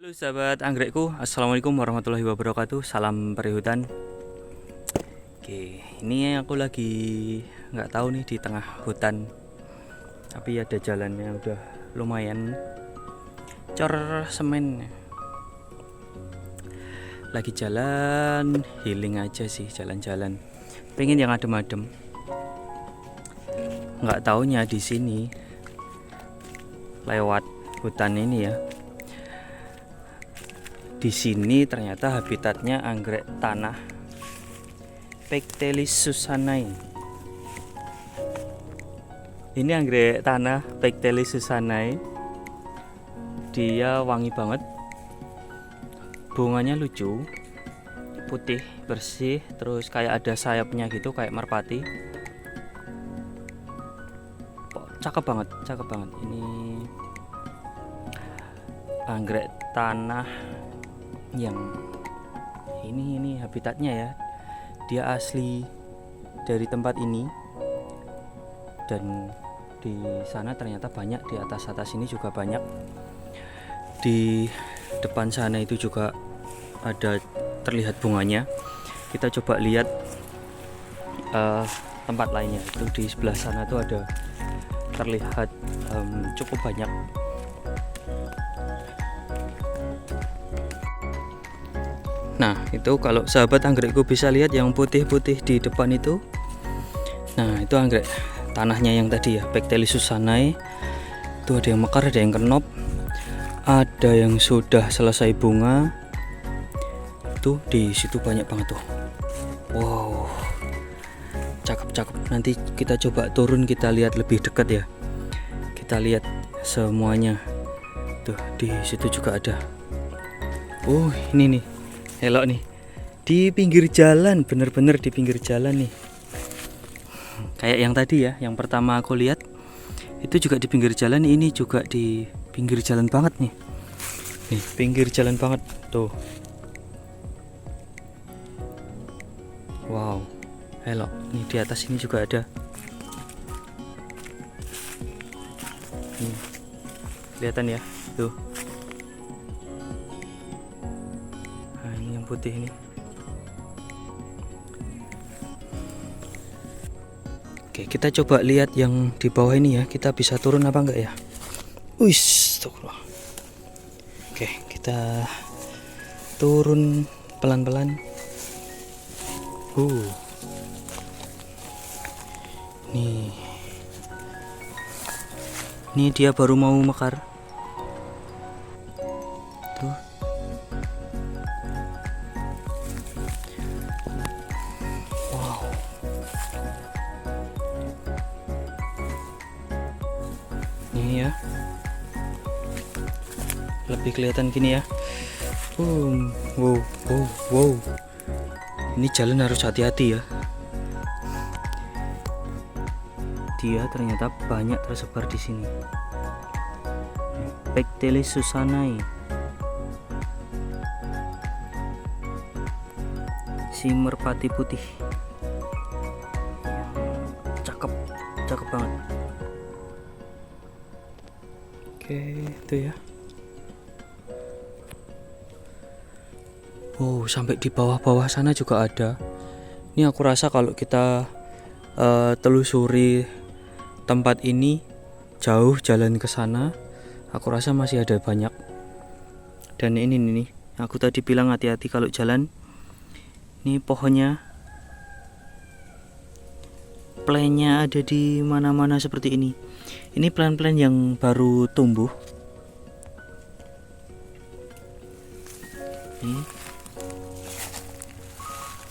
Halo sahabat anggrekku, assalamualaikum warahmatullahi wabarakatuh. Salam perihutan. Oke, ini aku lagi nggak tahu nih di tengah hutan, tapi ada jalannya udah lumayan cor semen. Lagi jalan healing aja sih, jalan-jalan. Pengen yang adem-adem. Nggak taunya di sini lewat hutan ini ya. Di sini ternyata habitatnya anggrek tanah Pectelis susanai. Ini anggrek tanah Pectelis susanai. Dia wangi banget. Bunganya lucu, putih, bersih, terus kayak ada sayapnya gitu, kayak merpati. Cakep banget, cakep banget. Ini anggrek tanah yang ini habitatnya ya, dia asli dari tempat ini, dan di sana ternyata banyak, di atas ini juga banyak, di depan sana itu juga ada terlihat bunganya. Kita coba lihat tempat lainnya, itu di sebelah sana tuh ada terlihat cukup banyak. Nah, itu kalau sahabat anggrekku bisa lihat yang putih-putih di depan itu. Nah, itu anggrek tanahnya yang tadi ya, Pectelis susanai. Itu ada yang mekar, ada yang kenop, ada yang sudah selesai bunga. Tuh di situ banyak banget tuh. Wow, cakep-cakep. Nanti kita coba turun, kita lihat lebih dekat ya. Kita lihat semuanya. Tuh di situ juga ada. Oh, ini nih. Elok nih, di pinggir jalan, bener-bener di pinggir jalan nih. Kayak yang tadi ya, yang pertama aku lihat itu juga di pinggir jalan. Ini juga di pinggir jalan banget nih. Nih, pinggir jalan banget tuh. Wow, elok. Nih di atas ini juga ada. Nih, kelihatan ya, tuh. Putih ini. Oke, kita coba lihat yang di bawah ini ya. Kita bisa turun apa enggak ya? Wis, oke, kita turun pelan-pelan. Nih. Ini dia baru mau mekar. Tuh. Ini ya, lebih kelihatan gini ya. Wow. Ini jalan harus hati-hati ya. Dia ternyata banyak tersebar di sini. Pectelis susanai, si merpati putih. Cakep banget. Oke, itu ya. Oh, sampai di bawah-bawah sana juga ada. Ini aku rasa kalau kita telusuri tempat ini jauh, jalan ke sana, aku rasa masih ada banyak. Dan ini nih, aku tadi bilang hati-hati kalau jalan. Ini pohonnya, plannya ada di mana-mana seperti ini. Ini plan-plan yang baru tumbuh.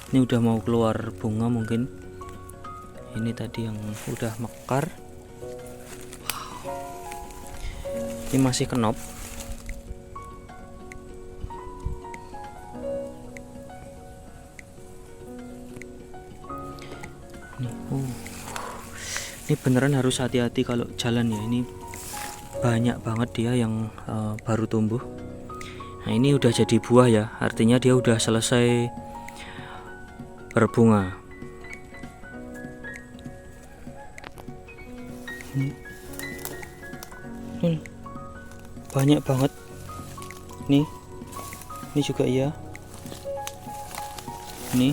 Ini udah mau keluar bunga mungkin. Ini tadi yang udah mekar. Ini masih kenop. Ini beneran harus hati-hati kalau jalan ya. Ini banyak banget dia yang baru tumbuh. Nah, ini udah jadi buah ya, artinya dia udah selesai berbunga. Banyak banget nih Ini juga iya. Ini.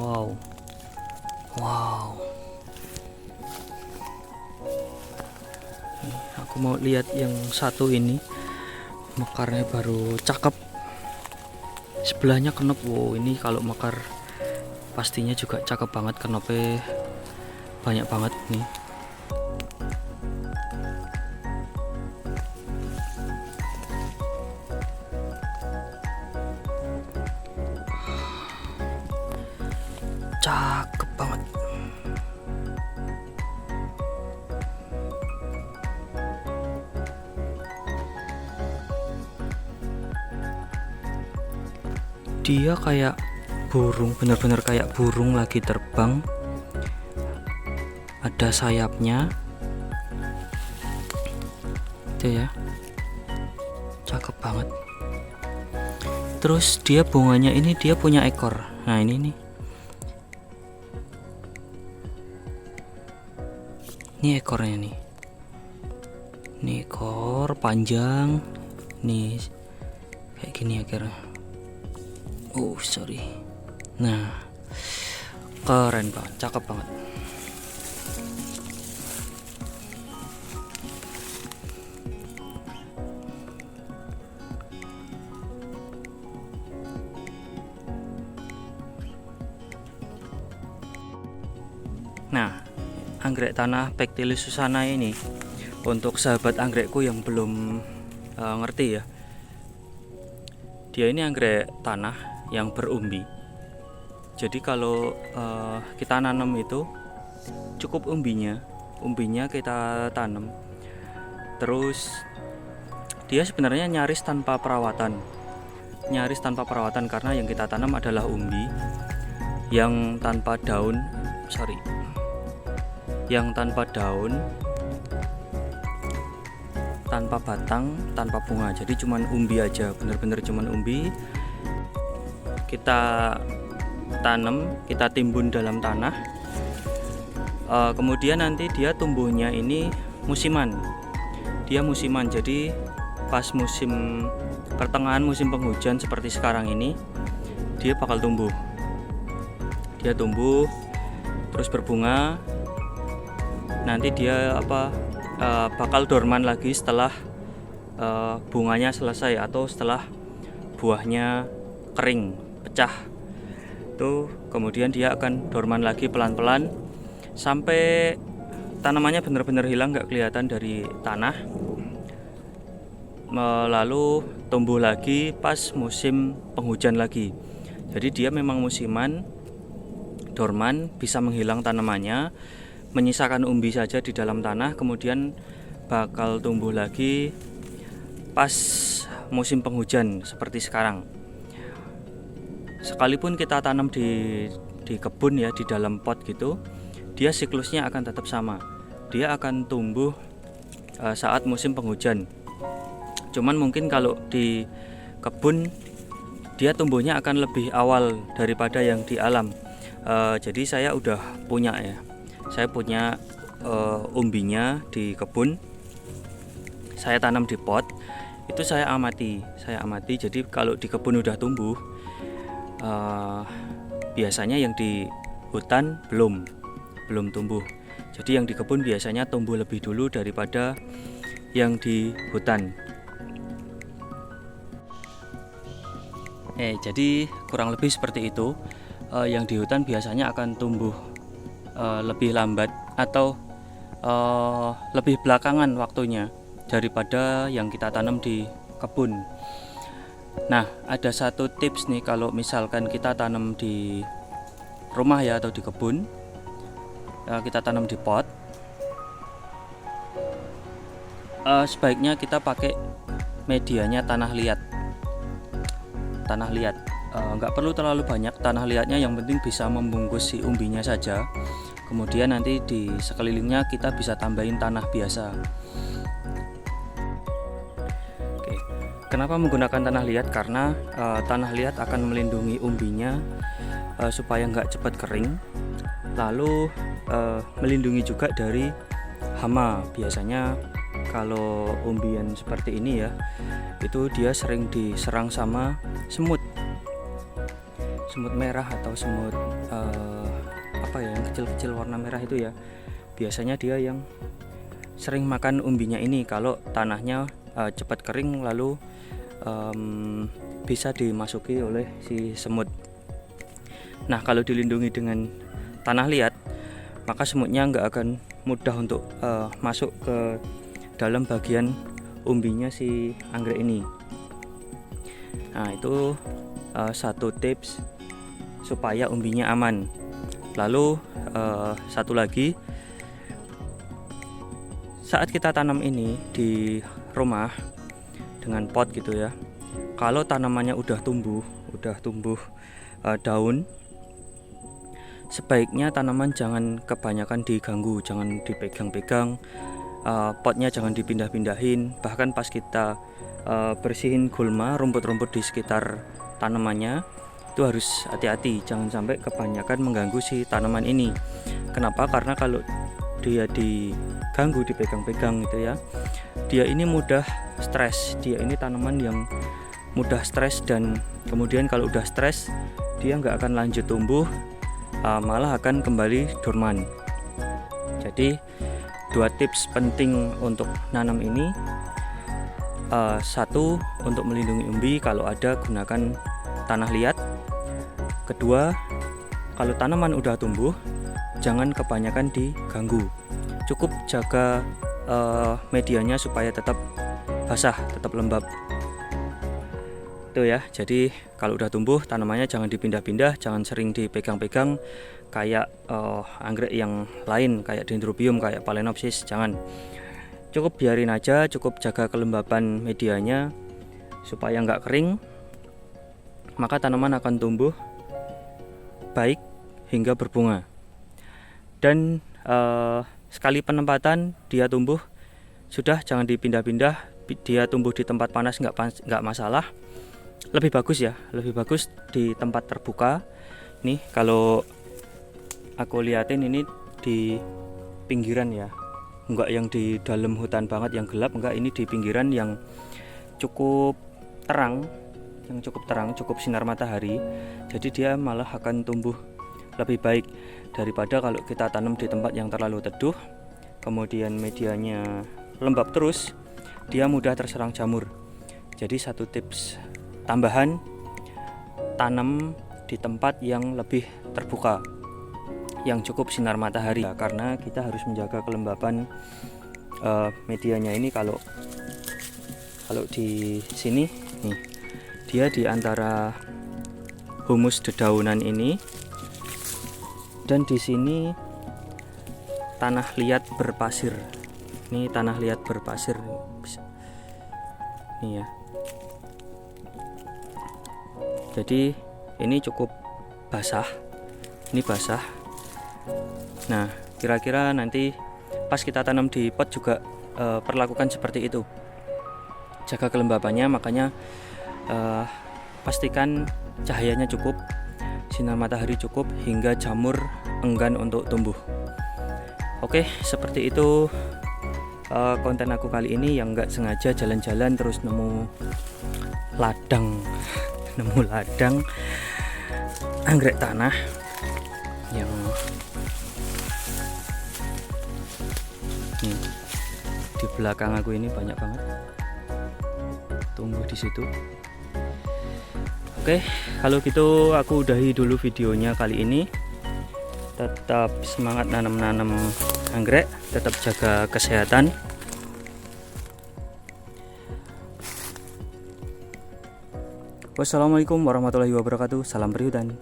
Wow. Wow. Nih, aku mau lihat yang satu ini. Mekarnya baru cakep. Sebelahnya kenop. Wow, ini kalau mekar pastinya juga cakep banget, kenopnya banyak banget nih. Cakep banget. Dia kayak burung, bener-bener kayak burung lagi terbang. Ada sayapnya. Itu ya. Cakep banget. Terus dia bunganya ini dia punya ekor. Nah, ini nih. Ini ekornya nih. Ini ekor panjang. Nih kayak gini akhirnya. Oh, sorry. Nah, keren banget, cakep banget. Nah, anggrek tanah Pectellus susana ini untuk sahabat anggrekku yang belum ngerti ya. Dia ini anggrek tanah yang berumbi. Jadi kalau kita nanam itu cukup umbinya kita tanam. Terus dia sebenarnya nyaris tanpa perawatan. Karena yang kita tanam adalah umbi yang tanpa daun, tanpa batang, tanpa bunga. Jadi cuman umbi aja, bener-bener cuman umbi. Kita tanam, kita timbun dalam tanah. Kemudian nanti dia tumbuhnya ini musiman. Jadi pas musim pertengahan musim penghujan seperti sekarang ini, dia bakal tumbuh. Dia tumbuh terus berbunga. Nanti dia bakal dorman lagi setelah bunganya selesai atau setelah buahnya kering, pecah. Tuh, kemudian dia akan dorman lagi pelan-pelan sampai tanamannya benar-benar hilang, nggak kelihatan dari tanah. Lalu tumbuh lagi pas musim penghujan lagi. Jadi dia memang musiman, dorman, bisa menghilang tanamannya, menyisakan umbi saja di dalam tanah, kemudian bakal tumbuh lagi pas musim penghujan seperti sekarang. Sekalipun kita tanam di kebun ya, di dalam pot gitu, dia siklusnya akan tetap sama. Dia akan tumbuh saat musim penghujan. Cuman mungkin kalau di kebun dia tumbuhnya akan lebih awal daripada yang di alam. Jadi saya udah punya ya. Saya punya umbinya di kebun. Saya tanam di pot. Itu saya amati. Jadi kalau di kebun udah tumbuh, biasanya yang di hutan belum tumbuh. Jadi yang di kebun biasanya tumbuh lebih dulu daripada yang di hutan. Jadi kurang lebih seperti itu. Yang di hutan biasanya akan tumbuh lebih lambat atau lebih belakangan waktunya daripada yang kita tanam di kebun. Nah, ada satu tips nih, kalau misalkan kita tanam di rumah ya atau di kebun, kita tanam di pot, sebaiknya kita pakai medianya tanah liat. Nggak perlu terlalu banyak tanah liatnya, yang penting bisa membungkus si umbinya saja. Kemudian nanti di sekelilingnya kita bisa tambahin tanah biasa. Oke. Kenapa menggunakan tanah liat? Karena tanah liat akan melindungi umbinya supaya nggak cepat kering. Lalu melindungi juga dari hama. Biasanya kalau umbian seperti ini ya, itu dia sering diserang sama semut merah atau semut apa ya, yang kecil-kecil warna merah itu ya. Biasanya dia yang sering makan umbinya ini kalau tanahnya cepat kering, lalu bisa dimasuki oleh si semut. Nah, kalau dilindungi dengan tanah liat, maka semutnya nggak akan mudah untuk masuk ke dalam bagian umbinya si anggrek ini. Nah, itu satu tips supaya umbinya aman. Lalu satu lagi, saat kita tanam ini di rumah dengan pot gitu ya, kalau tanamannya udah tumbuh daun, sebaiknya tanaman jangan kebanyakan diganggu, jangan dipegang-pegang, potnya jangan dipindah-pindahin. Bahkan pas kita bersihin gulma, rumput-rumput di sekitar tanamannya, itu harus hati-hati, jangan sampai kebanyakan mengganggu si tanaman ini. Kenapa? Karena kalau dia diganggu, dipegang-pegang gitu ya, dia ini mudah stres. Dia ini tanaman yang mudah stres, dan kemudian kalau udah stres dia nggak akan lanjut tumbuh, malah akan kembali dorman. Jadi 2 tips penting untuk nanam ini. Satu, untuk melindungi umbi, kalau ada gunakan tanah liat. Kedua, kalau tanaman udah tumbuh, jangan kebanyakan diganggu. Cukup jaga medianya supaya tetap basah, tetap lembab. Itu ya. Jadi kalau udah tumbuh, tanamannya jangan dipindah-pindah, jangan sering dipegang-pegang kayak anggrek yang lain, kayak Dendrobium, kayak Phalaenopsis, jangan. Cukup biarin aja, cukup jaga kelembaban medianya supaya nggak kering, maka tanaman akan tumbuh baik hingga berbunga. Dan sekali penempatan dia tumbuh, sudah, jangan dipindah-pindah. Dia tumbuh di tempat panas nggak masalah. Lebih bagus ya, lebih bagus di tempat terbuka. Nih kalau aku liatin ini di pinggiran ya, enggak yang di dalam hutan banget yang gelap, enggak, ini di pinggiran yang cukup terang, cukup sinar matahari. Jadi dia malah akan tumbuh lebih baik daripada kalau kita tanam di tempat yang terlalu teduh, kemudian medianya lembab terus, dia mudah terserang jamur. Jadi satu tips tambahan, tanam di tempat yang lebih terbuka, yang cukup sinar matahari, karena kita harus menjaga kelembapan medianya ini. Kalau di sini nih, dia di antara humus dedaunan ini, dan di sini tanah liat berpasir. Ini tanah liat berpasir nih ya. Jadi ini cukup basah, ini basah. Nah, kira-kira nanti pas kita tanam di pot juga perlakukan seperti itu. Jaga kelembabannya, makanya pastikan cahayanya cukup, sinar matahari cukup, hingga jamur enggan untuk tumbuh. Oke, seperti itu konten aku kali ini, yang nggak sengaja jalan-jalan terus nemu ladang anggrek tanah yang nih, di belakang aku ini banyak banget tumbuh di situ. Oke, kalau gitu aku udahi dulu videonya kali ini. Tetap semangat nanam anggrek, tetap jaga kesehatan. Wassalamualaikum warahmatullahi wabarakatuh. Salam Perihutan.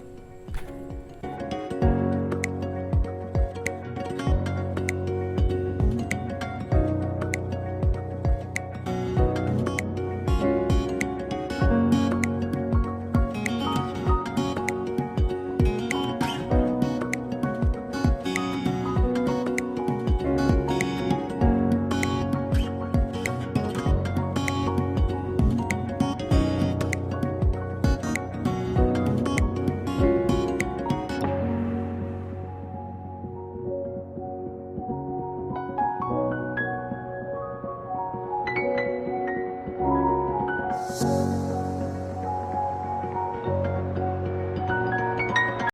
Bye.